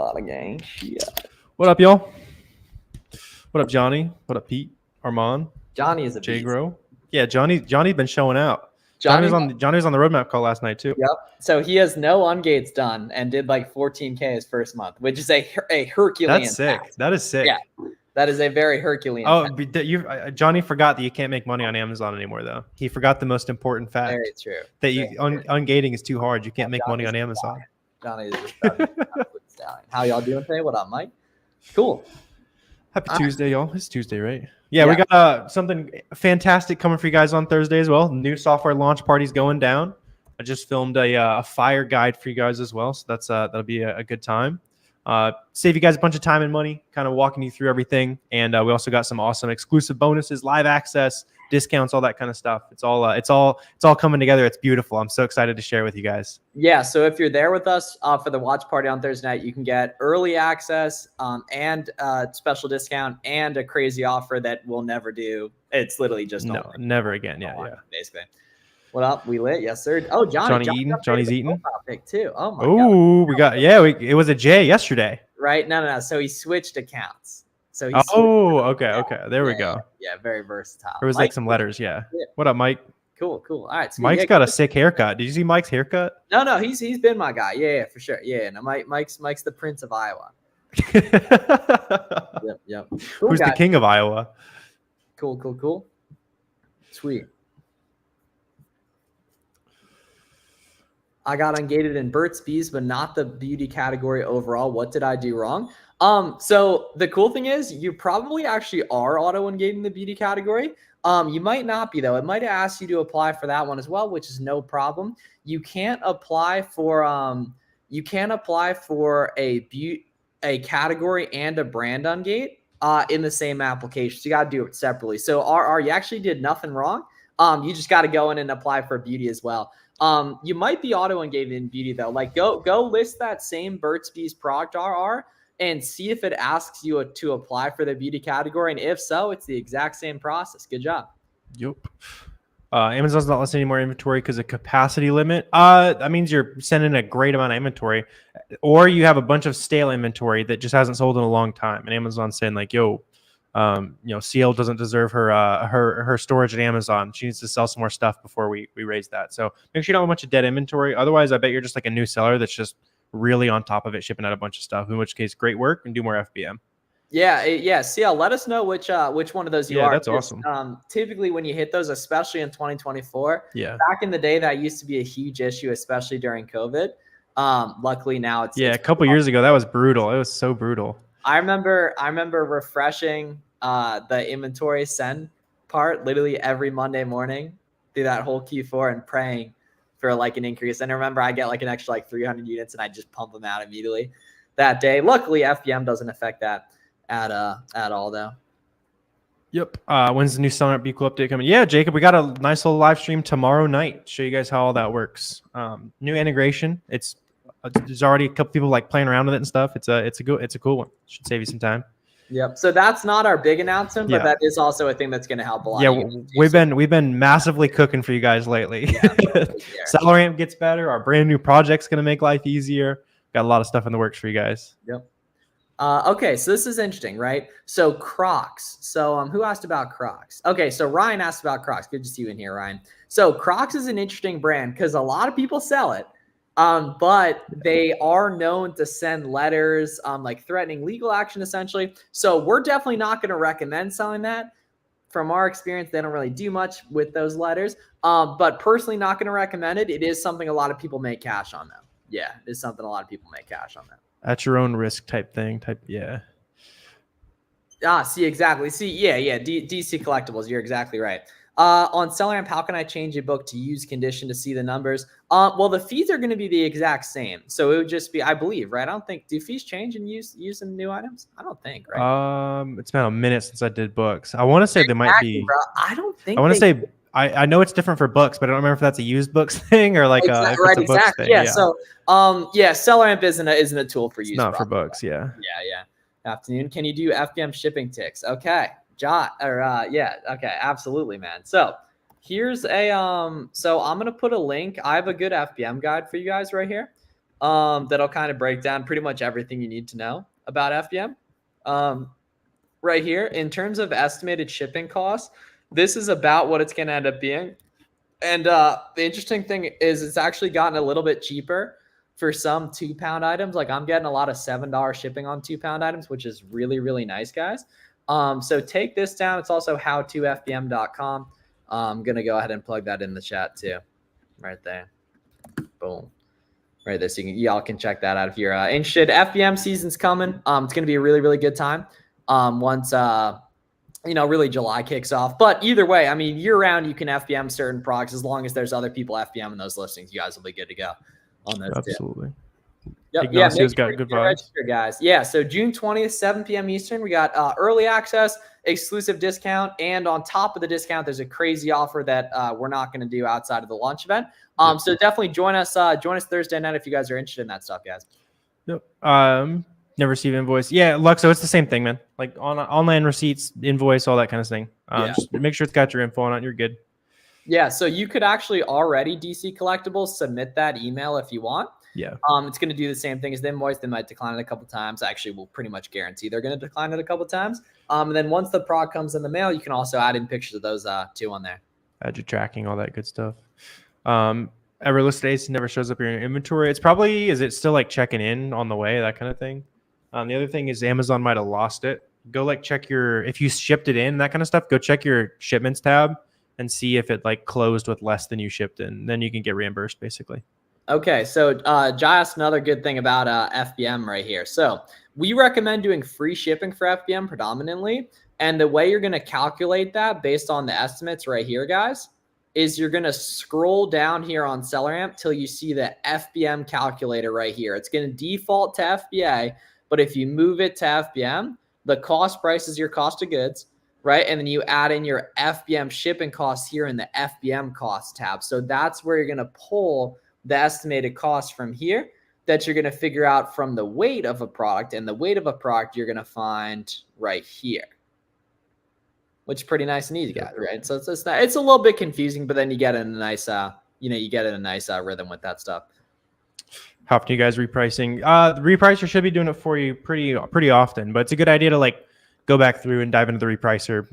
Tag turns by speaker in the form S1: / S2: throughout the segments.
S1: lot of gang shit.
S2: What up, y'all? What up, Johnny? What up, Pete? Armand?
S1: Johnny is a
S2: Jay
S1: beast.
S2: Grow? Yeah, Johnny been showing out.
S1: Johnny
S2: was on the roadmap call last night too.
S1: Yep. So he has no ungates done and did like 14K his first month, which is a Herculean.
S2: That's sick.
S1: task.
S2: That is sick.
S1: Yeah, that is a very Herculean.
S2: Oh, Johnny forgot that you can't make money on Amazon anymore, though. He forgot the most important fact.
S1: Very true.
S2: That ungating is too hard. You can't make money on Amazon.
S1: Johnny is just absolute stallion. How y'all doing today? What up, Mike? Cool.
S2: Happy Tuesday, y'all. It's Tuesday, right? Yeah, we got something fantastic coming for you guys on Thursday as well. New software launch party's going down. I just filmed a fire guide for you guys as well, so that'll be a good time. Save you guys a bunch of time and money, kind of walking you through everything. And we also got some awesome exclusive bonuses, live access, discounts, all that kind of stuff. It's all coming together. It's beautiful. I'm so excited to share with you guys.
S1: Yeah. So if you're there with us for the watch party on Thursday night, you can get early access and special discount and a crazy offer that we'll never do. It's literally just
S2: never again. Yeah.
S1: Basically. What up? We lit? Yes, sir. Oh,
S2: Johnny's eating.
S1: Pick too. Oh my god.
S2: Oh, we got it was a J yesterday.
S1: Right? No. So he switched accounts. So he
S2: okay. There we go.
S1: Yeah, very versatile.
S2: There was like some letters. Yeah. What up, Mike?
S1: Cool. All right. So
S2: Mike's got a sick haircut. Did you see Mike's haircut?
S1: No. He's been my guy. Yeah, for sure. Yeah. No, Mike's the Prince of Iowa. Yep. Cool,
S2: who's the king of Iowa?
S1: Cool. Sweet. I got ungated in Burt's Bees, but not the beauty category overall. What did I do wrong? So the cool thing is you probably actually are auto ungating the beauty category. You might not be though. It might ask you to apply for that one as well, which is no problem. You can't apply for a category and a brand ungate in the same application. So you got to do it separately. So you actually did nothing wrong. You just got to go in and apply for beauty as well. You might be auto ungated in beauty though. Like go list that same Burt's Bees product RR and see if it asks you to apply for the beauty category. And if so, it's the exact same process. Good job.
S2: Yep. Amazon's not listing any more inventory because of capacity limit. That means you're sending a great amount of inventory, or you have a bunch of stale inventory that just hasn't sold in a long time. And Amazon's saying like, CL doesn't deserve her storage at Amazon. She needs to sell some more stuff before we raise that. So make sure you don't have a bunch of dead inventory. Otherwise, I bet you're just like a new seller that's just really on top of it, shipping out a bunch of stuff, in which case, great work and do more FBM.
S1: Yeah. CL, let us know which one of those you are.
S2: Yeah, that's awesome.
S1: Typically, when you hit those, especially in 2024, back in the day, that used to be a huge issue, especially during COVID. Luckily now it's
S2: a couple years ago, that was brutal. It was so brutal.
S1: I remember refreshing the inventory send part literally every Monday morning through that whole Q4 and praying for like an increase. And I remember I get like an extra like 300 units and I just pump them out immediately that day. Luckily, FBM doesn't affect that at all though.
S2: Yep. When's the new SellerAmp Be Cool update coming? Yeah, Jacob, we got a nice little live stream tomorrow night. Show you guys how all that works. New integration. There's already a couple people like playing around with it and stuff. It's a cool one. Should save you some time.
S1: Yep. So that's not our big announcement, but that is also a thing that's going to help a lot.
S2: Yeah, we've been massively cooking for you guys lately. SellerAmp gets better. Our brand new project's going to make life easier. Got a lot of stuff in the works for you guys.
S1: Yep. Okay, so this is interesting, right? So Crocs. So who asked about Crocs? Okay, so Ryan asked about Crocs. Good to see you in here, Ryan. So Crocs is an interesting brand because a lot of people sell it. But they are known to send letters, like threatening legal action, essentially. So we're definitely not going to recommend selling that. From our experience, they don't really do much with those letters. But personally, not going to recommend it. It is something a lot of people make cash on, though. Yeah, it is something a lot of people make cash on, though.
S2: At your own risk type thing. Yeah.
S1: See, exactly. DC Collectibles. You're exactly right. On SellerAmp, how can I change a book to use condition to see the numbers? Well, the fees are going to be the exact same. So it would just be, I believe, right? I don't think, do fees change and use some new items? I don't think, right?
S2: It's been a minute since I did books. I want to say they might be.
S1: Bro. I don't think.
S2: I want to say, I know it's different for books, but I don't remember if that's a used books thing or like if it's a books thing.
S1: Yeah. So, SellerAmp isn't a tool for use.
S2: It's not for books. Yeah.
S1: Yeah. Afternoon. Can you do FBM shipping ticks? Okay. Okay, absolutely, man. So here's so I'm gonna put a link. I have a good FBM guide for you guys right here. that'll kind of break down pretty much everything you need to know about FBM. Right here, in terms of estimated shipping costs, this is about what it's going to end up being. And the interesting thing is it's actually gotten a little bit cheaper for some 2-pound items. Like I'm getting a lot of $7 shipping on 2-pound items, which is really, really nice, guys. So take this down. It's also howtofbm.com. I'm going to go ahead and plug that in the chat too. Right there. Boom. Right there. So y'all can check that out if you're interested. FBM season's coming. It's going to be a really, really good time. Once really July kicks off. But either way, I mean, year round, you can FBM certain products as long as there's other people FBM in those listings. You guys will be good to go on those.
S2: Absolutely.
S1: Yep.
S2: Ignacio's got good vibes.
S1: Guys. Yeah. So June 20th, 7 p.m. Eastern, we got early access, exclusive discount. And on top of the discount, there's a crazy offer that we're not going to do outside of the launch event. So definitely join us Thursday night if you guys are interested in that stuff, guys.
S2: Yep. Never receive invoice. Yeah, Luxo, it's the same thing, man. Like on online receipts, invoice, all that kind of thing. Just make sure it's got your info on it. You're good.
S1: Yeah, so you could actually already DC Collectibles submit that email if you want.
S2: Yeah.
S1: It's going to do the same thing as the invoice. They might decline it a couple times. Actually, we'll pretty much guarantee they're going to decline it a couple times. And then once the product comes in the mail, you can also add in pictures of those two on there.
S2: Add your tracking, all that good stuff. Ever listed ACE never shows up in your inventory. It's probably, is it still like checking in on the way, that kind of thing? The other thing is Amazon might have lost it. Go like check if you shipped it in, that kind of stuff, go check your shipments tab and see if it like closed with less than you shipped in. Then you can get reimbursed basically.
S1: Okay, so Jai asked another good thing about FBM right here. So we recommend doing free shipping for FBM predominantly. And the way you're going to calculate that based on the estimates right here, guys, is you're going to scroll down here on SellerAmp till you see the FBM calculator right here. It's going to default to FBA, but if you move it to FBM, the cost price is your cost of goods, right? And then you add in your FBM shipping costs here in the FBM cost tab. So that's where you're going to pull the estimated cost from here that you're going to figure out from the weight of a product. And the weight of a product you're going to find right here, which is pretty nice and easy, guys, right? So it's a little bit confusing, but then you get in a nice, rhythm with that stuff.
S2: How often you guys repricing? The repricer should be doing it for you pretty often, but it's a good idea to like go back through and dive into the repricer,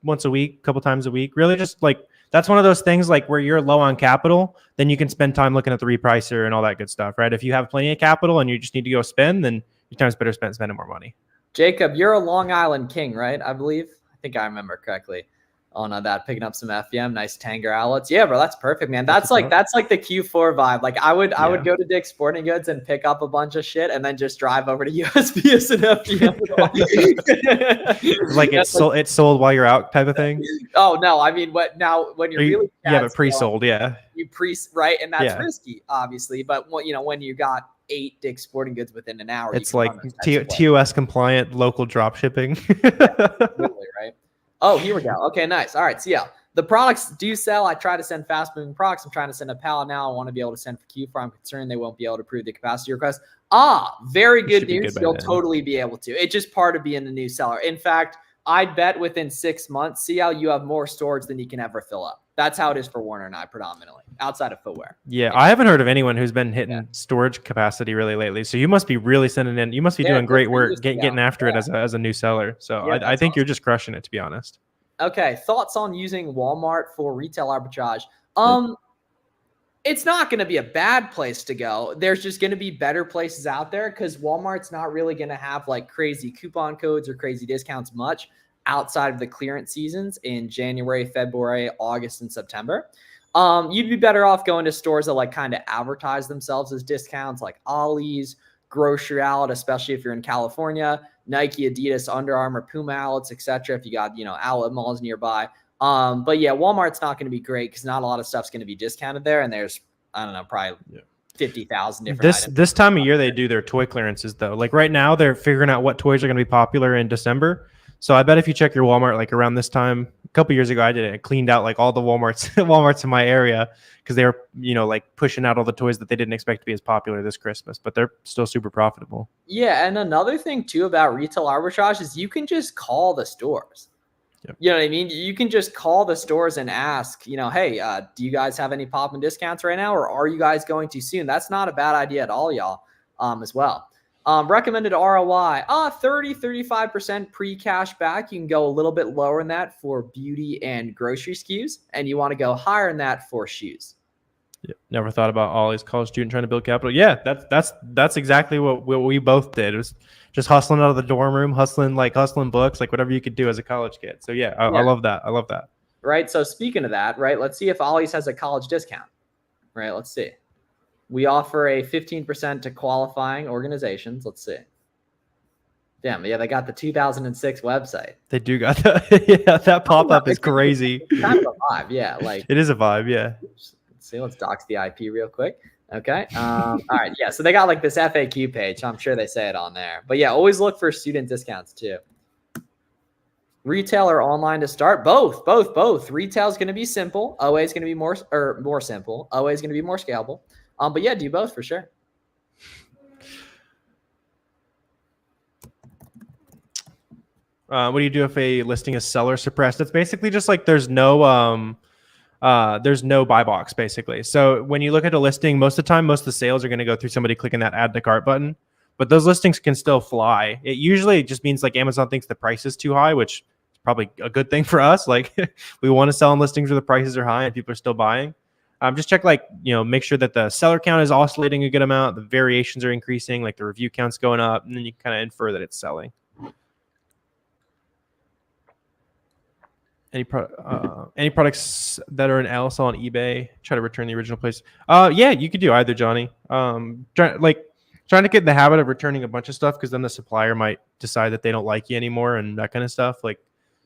S2: once a week, couple times a week. Really just like, that's one of those things like where you're low on capital, then you can spend time looking at the repricer and all that good stuff, right? If you have plenty of capital and you just need to go spend, then your time's better spent spending more money.
S1: Jacob, you're a Long Island king, right? I believe. I think I remember correctly on that, picking up some FBM, nice Tanger outlets. Yeah, bro, that's perfect, man. That's like the Q4 vibe. Like I would go to Dick's Sporting Goods and pick up a bunch of shit and then just drive over to USPS and FBM.
S2: Like it's sold while you're out type of thing.
S1: Oh no, I mean, when you're really
S2: but pre-sold,
S1: you right, and that's risky, obviously. But when you got 8 Dick's Sporting Goods within an hour,
S2: it's like TOS compliant local drop shipping.
S1: Absolutely, right. Oh, here we go. Okay, nice. All right. So yeah, the products do sell. I try to send fast moving products. I'm trying to send a pallet now. I want to be able to send for Q4. I'm concerned they won't be able to approve the capacity request. Very good news. You'll totally be able to. It's just part of being a new seller. In fact, I'd bet within 6 months, see how you have more storage than you can ever fill up. That's how it is for Warner and I predominantly, outside of footwear.
S2: Yeah, I haven't heard of anyone who's been hitting storage capacity really lately. So you must be really sending in. You must be doing great work getting after it as a new seller. So I think you're just crushing it, to be honest.
S1: Okay, thoughts on using Walmart for retail arbitrage? It's not going to be a bad place to go. There's just going to be better places out there because Walmart's not really going to have like crazy coupon codes or crazy discounts much outside of the clearance seasons in January, February, August, and September. You'd be better off going to stores that like kind of advertise themselves as discounts, like Ollie's, Grocery Outlet, especially if you're in California, Nike, Adidas, Under Armour, Puma outlets, etc. If you got outlet malls nearby. But yeah, Walmart's not going to be great because not a lot of stuff's going to be discounted there, and there's probably 50,000 different items.
S2: This time of year they do their toy clearances though. Like right now they're figuring out what toys are going to be popular in December. So I bet if you check your Walmart like around this time, a couple years ago I did it. I cleaned out like all the Walmarts in my area because they were like pushing out all the toys that they didn't expect to be as popular this Christmas, but they're still super profitable.
S1: Yeah, and another thing too about retail arbitrage is you can just call the stores.
S2: Yep.
S1: You know what I mean? You can just call the stores and ask, hey, do you guys have any pop-in discounts right now, or are you guys going to soon? That's not a bad idea at all, y'all, as well. Recommended ROI, 30, 35% pre-cash back. You can go a little bit lower than that for beauty and grocery SKUs, and you want to go higher than that for shoes.
S2: Yep. Never thought about Ollie's college student trying to build capital. Yeah, that's exactly what we both did. It was just hustling out of the dorm room, hustling books, like whatever you could do as a college kid. So yeah, I love that. I love that.
S1: Right. So speaking of that, right, let's see if Ollie's has a college discount. Right. Let's see. We offer a 15% to qualifying organizations. Let's see. Damn, yeah, they got the 2006 website.
S2: They do got that. Yeah, that pop-up is crazy.
S1: It's kind of a vibe, yeah. Like
S2: it is a vibe, yeah.
S1: Oops. Let's see. Let's dox the IP real quick. Okay. All right. Yeah. So they got like this FAQ page. So I'm sure they say it on there. But yeah, always look for student discounts too. Retail or online to start? Both. Retail is going to be simple. OA is going to be more simple. OA is going to be more scalable. But yeah, do both for sure.
S2: What do you do if a listing is seller suppressed? It's basically just like there's no buy box basically. So when you look at a listing, most of the time, most of the sales are going to go through somebody clicking that add to cart button, but those listings can still fly. It usually just means like Amazon thinks the price is too high, which is probably a good thing for us. Like we want to sell on listings where the prices are high and people are still buying. Just check make sure that the seller count is oscillating a good amount. The variations are increasing, like the review count's going up, and then you kind of infer that it's selling. Any products that are an L sell on eBay, try to return the original place. Yeah, you could do either, Johnny. Trying to get in the habit of returning a bunch of stuff, because then the supplier might decide that they don't like you anymore and that kind of stuff. Like,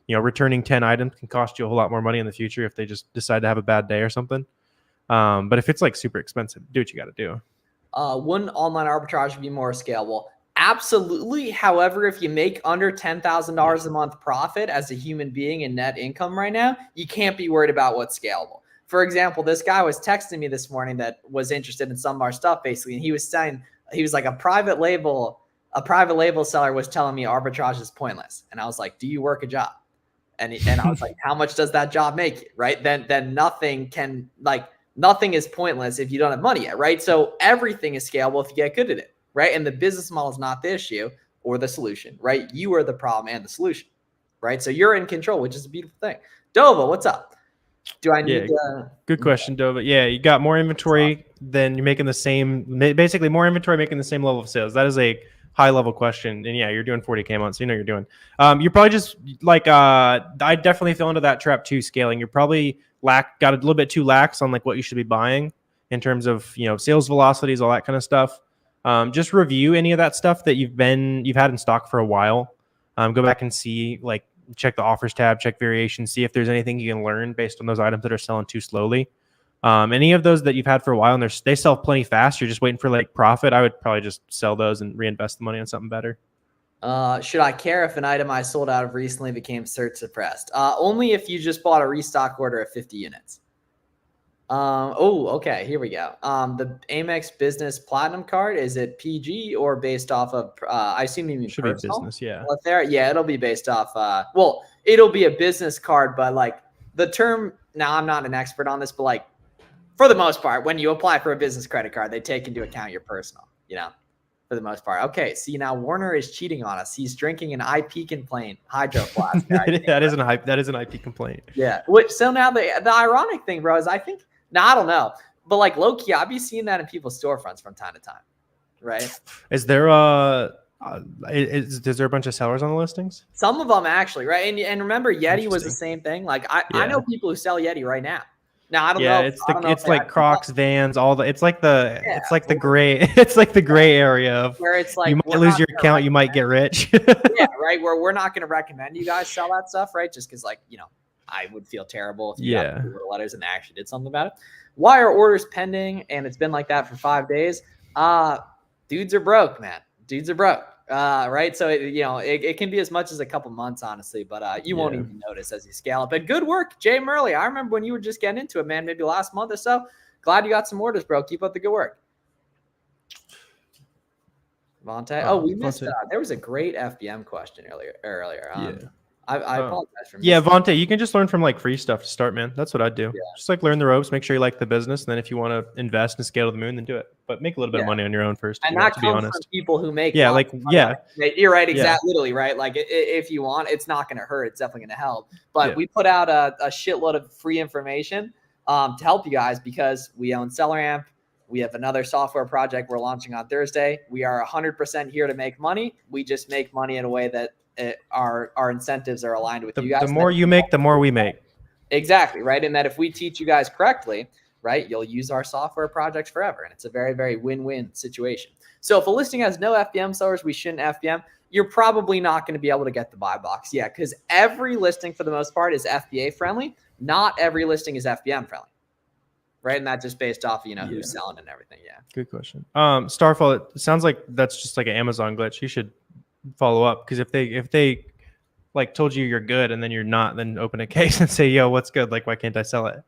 S2: returning 10 items can cost you a whole lot more money in the future if they just decide to have a bad day or something. But if it's like super expensive, do what you got to do.
S1: One online arbitrage would be more scalable. Absolutely. However, if you make under $10,000 a month profit as a human being in net income right now, you can't be worried about what's scalable. For example, this guy was texting me this morning that was interested in some of our stuff basically. And he was saying, he was like a private label seller was telling me arbitrage is pointless. And I was like, do you work a job? And I was like, how much does that job make you? Right. Then nothing is pointless if you don't have money yet. Right. So everything is scalable if you get good at it. Right. And the business model is not the issue or the solution, right? You are the problem and the solution, right? So you're in control, which is a beautiful thing. Dova, what's up? Do I need
S2: good question, Dova. Yeah, you got more inventory than you're making basically more inventory making the same level of sales. That is a high level question. And yeah, you're doing 40K a month, so you know what you're doing. You're probably just like, I definitely fell into that trap too, scaling. You're probably got a little bit too lax on like what you should be buying in terms of, sales velocities, all that kind of stuff. Just review any of that stuff that you've had in stock for a while. Go back and see, like, check the offers tab, check variations, see if there's anything you can learn based on those items that are selling too slowly. Any of those that you've had for a while and they sell plenty fast, you're just waiting for like profit, I would probably just sell those and reinvest the money on something better.
S1: Should I care if an item I sold out of recently became search suppressed? Only if you just bought a restock order of 50 units. Okay, here we go. The Amex Business Platinum card, is it PG or based off of, I assume you mean
S2: should
S1: personal?
S2: Be business, yeah.
S1: Yeah, it'll be based off, it'll be a business card, but like the term, now I'm not an expert on this, but like for the most part, when you apply for a business credit card, they take into account your personal, for the most part. Okay, see, now Warner is cheating on us. He's drinking an IP complaint hydro flask.
S2: That is an IP complaint.
S1: Yeah. So now the ironic thing, bro, is I think, now, I don't know, but like low key, I'll be seeing that in people's storefronts from time to time, right?
S2: Is there is there a bunch of sellers on the listings?
S1: Some of them actually, right? And remember, Yeti was the same thing. Like I know people who sell Yeti right now. Now I don't know.
S2: It's like Crocs, Vans, all the. It's like the gray. It's like the gray area of
S1: where it's like
S2: you might lose your account, you might get rich.
S1: Yeah, right. Where we're not going to recommend you guys sell that stuff, right? Just because, like, I would feel terrible if you got letters and actually did something about it. Why are orders pending? And it's been like that for 5 days. Dudes are broke, man. Dudes are broke. Right. So, it can be as much as a couple months, honestly, but you won't even notice as you scale up. And good work, Jay Murley. I remember when you were just getting into it, man, maybe last month or so. Glad you got some orders, bro. Keep up the good work. Vontae. We missed. There was a great FBM question earlier. I apologize for
S2: Yeah,
S1: missing.
S2: Vontae, you can just learn from like free stuff to start, man. That's what I'd do.
S1: Yeah.
S2: Just like learn the ropes, make sure you like the business, and then if you want to invest and scale to the moon, then do it. But make a little bit of
S1: Yeah.
S2: money on your own first,
S1: And
S2: you know,
S1: that
S2: to be
S1: comes from
S2: honest.
S1: people who make
S2: Yeah,
S1: lots
S2: like,
S1: of money
S2: yeah.
S1: on it. You're right,
S2: Yeah.
S1: exactly. Literally, right? Like if you want, it's not going to hurt. It's definitely going to help. But
S2: Yeah.
S1: we put out a shitload of free information to help you guys because we own SellerAmp. We have another software project we're launching on Thursday. We are 100% here to make money. We just make money in a way that our incentives are aligned with you guys.
S2: The more you make, the more we make.
S1: Exactly, right? And that if we teach you guys correctly, right, you'll use our software projects forever. And it's a very, very win-win situation. So if a listing has no FBM sellers, we shouldn't FBM. You're probably not going to be able to get the buy box. Yeah, because every listing for the most part is FBA friendly. Not every listing is FBM friendly. Right. And that's just based off, who's selling and everything. Yeah.
S2: Good question. Starfall, it sounds like that's just like an Amazon glitch. You should follow up because if they like told you you're good and then you're not, then open a case and say, yo, what's good? Like, why can't I sell it?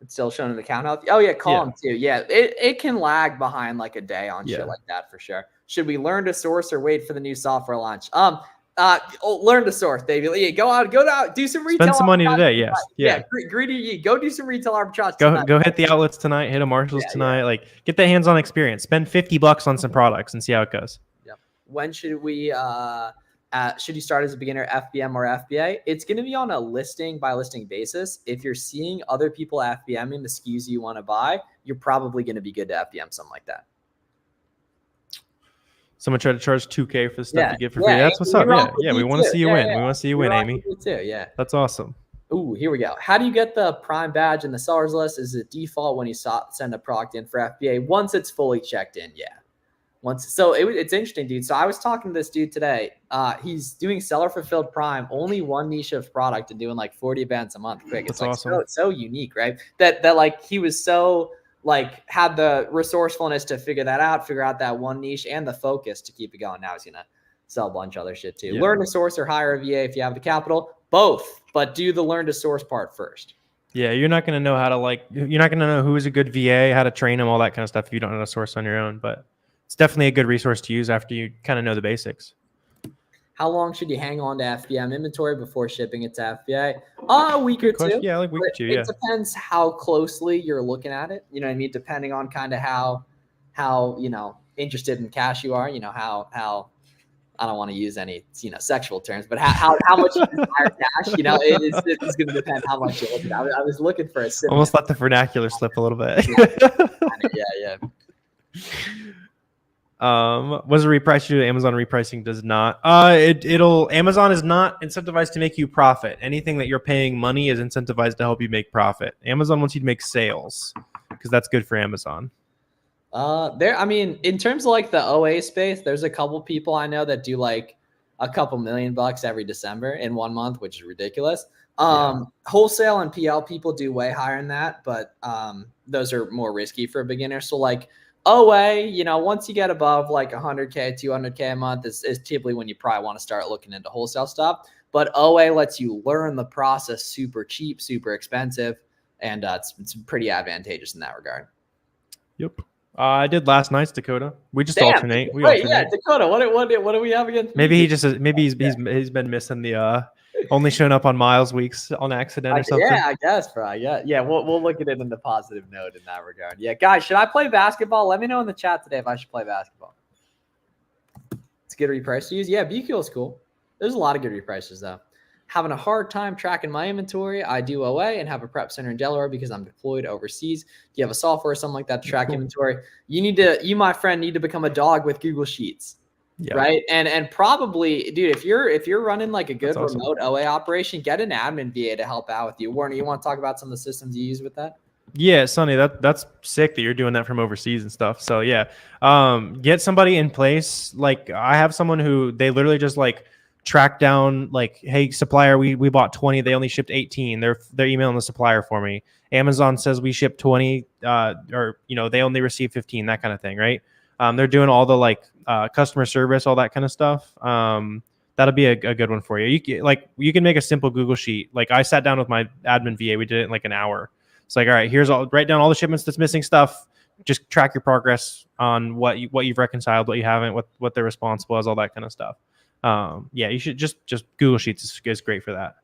S1: It's still showing in the account health. Oh yeah, call them too. Yeah, it can lag behind like a day on shit like that for sure. Should we learn to source or wait for the new software launch? Learn to source, David. Yeah, go out, do some retail.
S2: Spend some money today. Yes.
S1: Yeah. Greedy, go do some retail arbitrage.
S2: Go hit the outlets tonight. Hit a Marshalls tonight. Yeah. Like, get the hands-on experience. Spend $50 on some products and see how it goes.
S1: Yep. When should we? Should you start as a beginner, FBM or FBA? It's going to be on a listing by listing basis. If you're seeing other people FBMing the SKUs you want to buy, you're probably going to be good to FBM something like that.
S2: Someone tried to charge $2K for the stuff you get for free. That's what's up. Yeah, we want to see you win. We want to see you win, Amy.
S1: Too. Yeah,
S2: that's awesome.
S1: Ooh, here we go. How do you get the Prime badge in the sellers list? Is it default when you send a product in for FBA? Once it's fully checked in, yeah. It's interesting, dude. So I was talking to this dude today. He's doing seller fulfilled Prime, only one niche of product and doing like 40 events a month. Quick, it's
S2: That's
S1: like
S2: awesome.
S1: so unique, right? That like he was so like had the resourcefulness to figure out that one niche and the focus to keep it going. Now he's gonna sell a bunch of other shit too. Yeah. Learn to source or hire a VA if you have the capital. Both, but do the learn to source part first.
S2: Yeah, you're not gonna know how to you're not gonna know who is a good VA, how to train them, all that kind of stuff if you don't know how to source on your own. But it's definitely a good resource to use after you kind of know the basics.
S1: How long should you hang on to FBM inventory before shipping it to FBA? A week or two.
S2: Yeah, like a week or two.
S1: It depends how closely you're looking at it. You know what I mean? Depending on kind of how interested in cash you are. How I don't want to use any sexual terms, but how much you desire cash. It's going to depend how much you're looking at. I was looking for a simple.
S2: Almost let the vernacular slip a little bit.
S1: Yeah.
S2: Was a reprice due to Amazon? Repricing does not. Amazon is not incentivized to make you profit. Anything that you're paying money is incentivized to help you make profit. Amazon wants you to make sales because that's good for Amazon.
S1: In terms of like the OA space, there's a couple people I know that do like a couple $1 million every December in 1 month, which is ridiculous. Wholesale and PL people do way higher than that, but those are more risky for a beginner. So like OA, once you get above like 100K, 200K a month is typically when you probably want to start looking into wholesale stuff. But OA lets you learn the process super cheap, super expensive, and it's pretty advantageous in that regard.
S2: Yep. I did last night's Dakota. We just alternate.
S1: Yeah, Dakota. What do we have again?
S2: Maybe he's been missing the only showing up on Miles weeks on accident or something.
S1: Yeah, I guess, bro. Yeah. We'll look at it in the positive note in that regard. Yeah, guys, should I play basketball? Let me know in the chat today if I should play basketball. It's a good reprice to use. Yeah, BQL is cool. There's a lot of good reprices though. Having a hard time tracking my inventory. I do OA and have a prep center in Delaware because I'm deployed overseas. Do you have a software or something like that to track inventory? You, my friend, need to become a dog with Google Sheets. Yeah. Right. And probably, dude, if you're running like a good remote OA operation, get an admin VA to help out with you. Warner, you want to talk about some of the systems you use with that?
S2: Yeah, Sonny, that's sick that you're doing that from overseas and stuff. So yeah, get somebody in place. Like I have someone who they literally just like track down like, hey, supplier, we bought 20, they only shipped 18. They're emailing the supplier for me. Amazon says we shipped 20, or they only received 15, that kind of thing, right? They're doing all the like customer service, all that kind of stuff. That'll be a good one for you. You can make a simple Google sheet. Like I sat down with my admin VA, we did it in like an hour. It's like, all right, write down all the shipments that's missing stuff. Just track your progress on what you've reconciled, what you haven't, what the response was, all that kind of stuff. Yeah, you should just Google Sheets is great for that.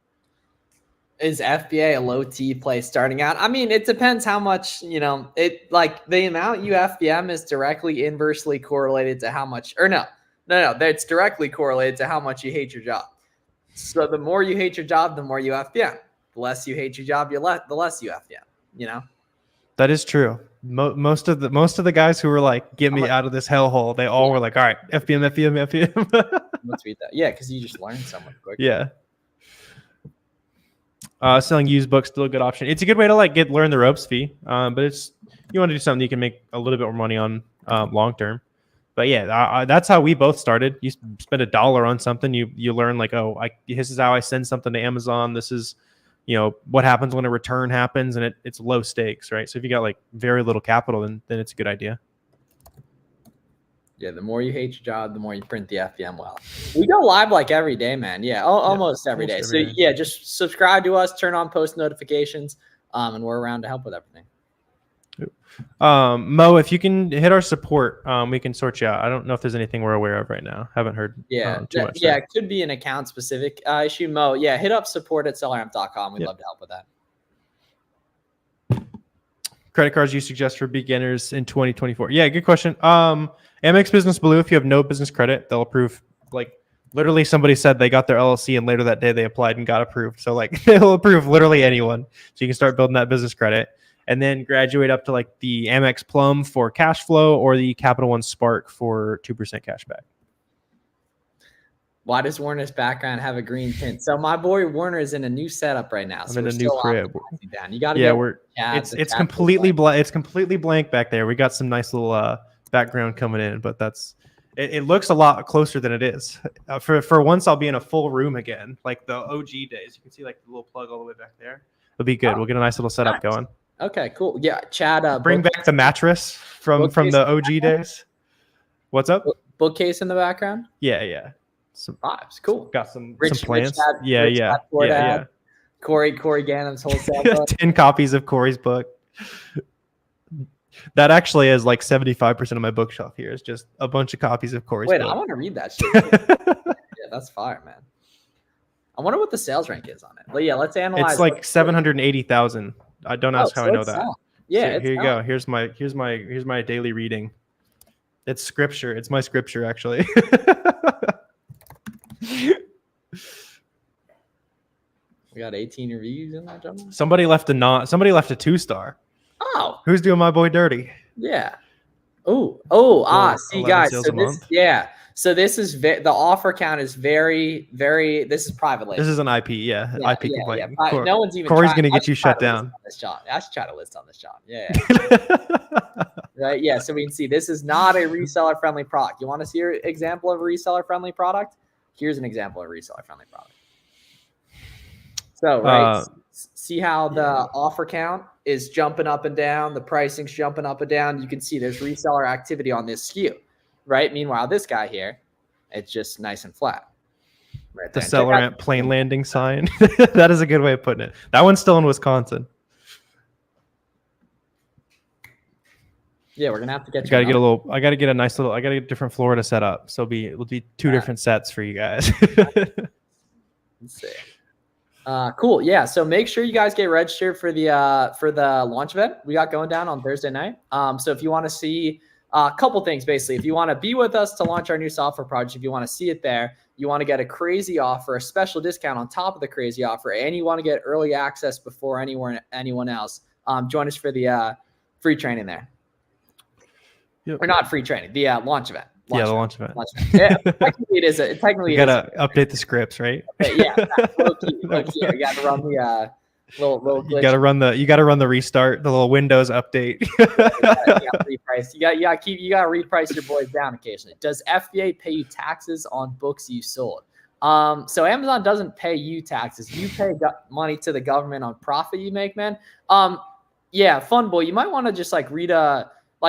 S1: Is FBA a low T play starting out? I mean, it depends how much, it like the amount you FBM is directly inversely correlated to how much, or no, that's directly correlated to how much you hate your job. So the more you hate your job, the more you FBM. The less you hate your job, the less you FBM,
S2: That is true. Most of the guys who were like, get me out of this hellhole, they all were like, all right, FBM, FBM, FBM.
S1: Let's read that. Yeah, because you just learn so much quicker.
S2: Yeah. Selling used books still a good option. It's a good way to like learn the ropes fee, but you want to do something you can make a little bit more money on long term. But yeah, that's how we both started. You spend $1 on something, you learn like, oh, this is how I send something to Amazon. This is what happens when a return happens, and it's low stakes, right? So if you got like very little capital, then it's a good idea.
S1: Yeah, the more you hate your job, the more you print the FBM well. We go live like every day, man. Yeah, almost every day. So yeah, just subscribe to us, turn on post notifications, and we're around to help with everything.
S2: Mo, if you can hit our support, we can sort you out. I don't know if there's anything we're aware of right now. Haven't heard too much.
S1: Yeah, it could be an account specific issue. Mo, yeah, hit up support@selleramp.com. We'd love to help with that.
S2: Credit cards you suggest for beginners in 2024? Yeah, good question. Amex Business Blue, if you have no business credit, they'll approve. Like literally somebody said they got their LLC and later that day they applied and got approved. So like they'll approve literally anyone. So you can start building that business credit and then graduate up to like the Amex Plum for cash flow or the Capital One Spark for 2% cash back.
S1: Why does Warner's background have a green tint? So my boy Warner is in a new setup right now. So
S2: I'm in a new crib.
S1: You got to
S2: it's completely blank. It's completely blank back there. We got some nice little background coming in, but it looks a lot closer than it is. For once, I'll be in a full room again, like the OG days. You can see like the little plug all the way back there. It'll be good. We'll get a nice little setup going.
S1: Okay, cool. Yeah, Chad.
S2: Bring back the mattress from the OG days. What's up?
S1: Bookcase in the background.
S2: Yeah.
S1: Some vibes, cool.
S2: Got some plants.
S1: Yeah. Corey Gannon's wholesale book.
S2: 10 copies of Corey's book. That actually is like 75% of my bookshelf here. It's just a bunch of copies of Corey's book.
S1: I want to read that shit. Yeah, that's fire, man. I wonder what the sales rank is on it. But yeah, let's analyze.
S2: It's like 780,000. I don't ask how I know that.
S1: Yeah,
S2: so here you go. Here's my daily reading. It's scripture. It's my scripture actually.
S1: We got 18 reviews in that, gentlemen.
S2: Somebody left a 2-star.
S1: Oh,
S2: who's doing my boy dirty?
S1: Yeah. See guys. So this is the offer count is very, very. This is private label.
S2: This is an IP, IP complaint.
S1: Yeah. No one's even.
S2: Corey's gonna get you shut down.
S1: I should try to list on this job. Yeah. Right. Yeah. So we can see this is not a reseller friendly product. You want to see an example of a reseller friendly product? Here's an example of a reseller friendly product. So see how the offer count is jumping up and down, the pricing's jumping up and down. You can see there's reseller activity on this SKU, right? Meanwhile, this guy here, it's just nice and flat. Right
S2: the SellerAmp plane landing sign. That is a good way of putting it. That one's still in Wisconsin.
S1: Yeah, we're gonna have to get.
S2: I gotta get a different floor to set up. So it'll be two different sets for you guys.
S1: Let's see. Cool. Yeah. So make sure you guys get registered for the launch event we got going down on Thursday night. So if you want to see a couple things, basically, if you want to be with us to launch our new software project, if you want to see it there, you want to get a crazy offer, a special discount on top of the crazy offer, and you want to get early access before anyone else, join us for the free training there. Yep. Or not free training, the launch event.
S2: The launch event.
S1: Yeah, technically it is. You
S2: gotta update the scripts, right?
S1: Yeah, low key. You gotta run the little glitch.
S2: You gotta run the restart, the little Windows update.
S1: You gotta reprice. You gotta reprice your boys down occasionally. Does FBA pay you taxes on books you sold? So Amazon doesn't pay you taxes. You pay money to the government on profit you make, man. Yeah, fun boy. You might want to just read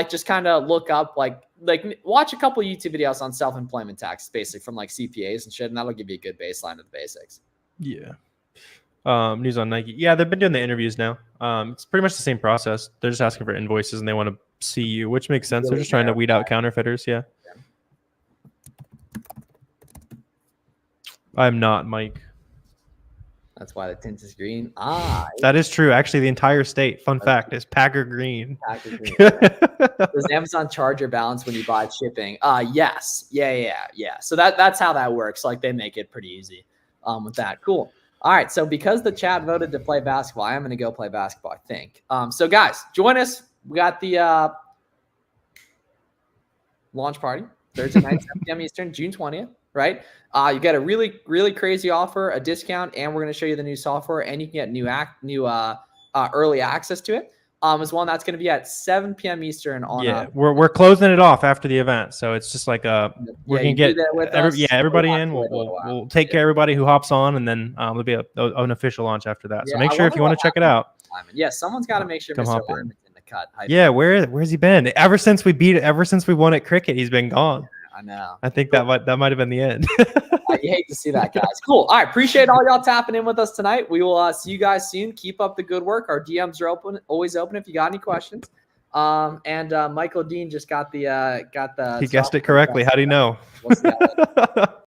S1: just kind of look up watch a couple YouTube videos on self-employment tax, basically from CPAs and shit, and that'll give you a good baseline of the basics.
S2: Yeah. News on Nike. Yeah, they've been doing the interviews now. It's pretty much the same process. They're just asking for invoices and they want to see you, which makes sense. They're just trying to weed out counterfeiters. Yeah. I'm not, Mike.
S1: That's why the tint is green. Ah,
S2: That is true. Actually, the entire state, fun fact, is Packer green.
S1: Packer green. Does Amazon charge your balance when you buy shipping? Yes. Yeah. So that's how that works. Like they make it pretty easy with that. Cool. All right. So because the chat voted to play basketball, I am going to go play basketball, I think. So guys, join us. We got the launch party Thursday night, 7 p.m. Eastern, June 20th, right? You get a really, really crazy offer, a discount, and we're going to show you the new software, and you can get early access to it as well. And that's going to be at 7 p.m. Eastern on.
S2: We're closing it off after the event, so it's just like we're gonna get everybody in. We'll take care of everybody who hops on, and then there'll be an official launch after that. So make sure if you want to check it out.
S1: Yeah, somene's got to make sure Mr. Lyman's in the cut.
S2: Yeah, where's he been? Ever since we won at cricket, he's been gone.
S1: I know.
S2: I think that might have been the end.
S1: You hate to see that, guys. Cool. All right. Appreciate all y'all tapping in with us tonight. We will see you guys soon. Keep up the good work. Our DMs are always open if you got any questions. And Michael Dean just got the
S2: he guessed it correctly. How do you know?
S1: We'll see how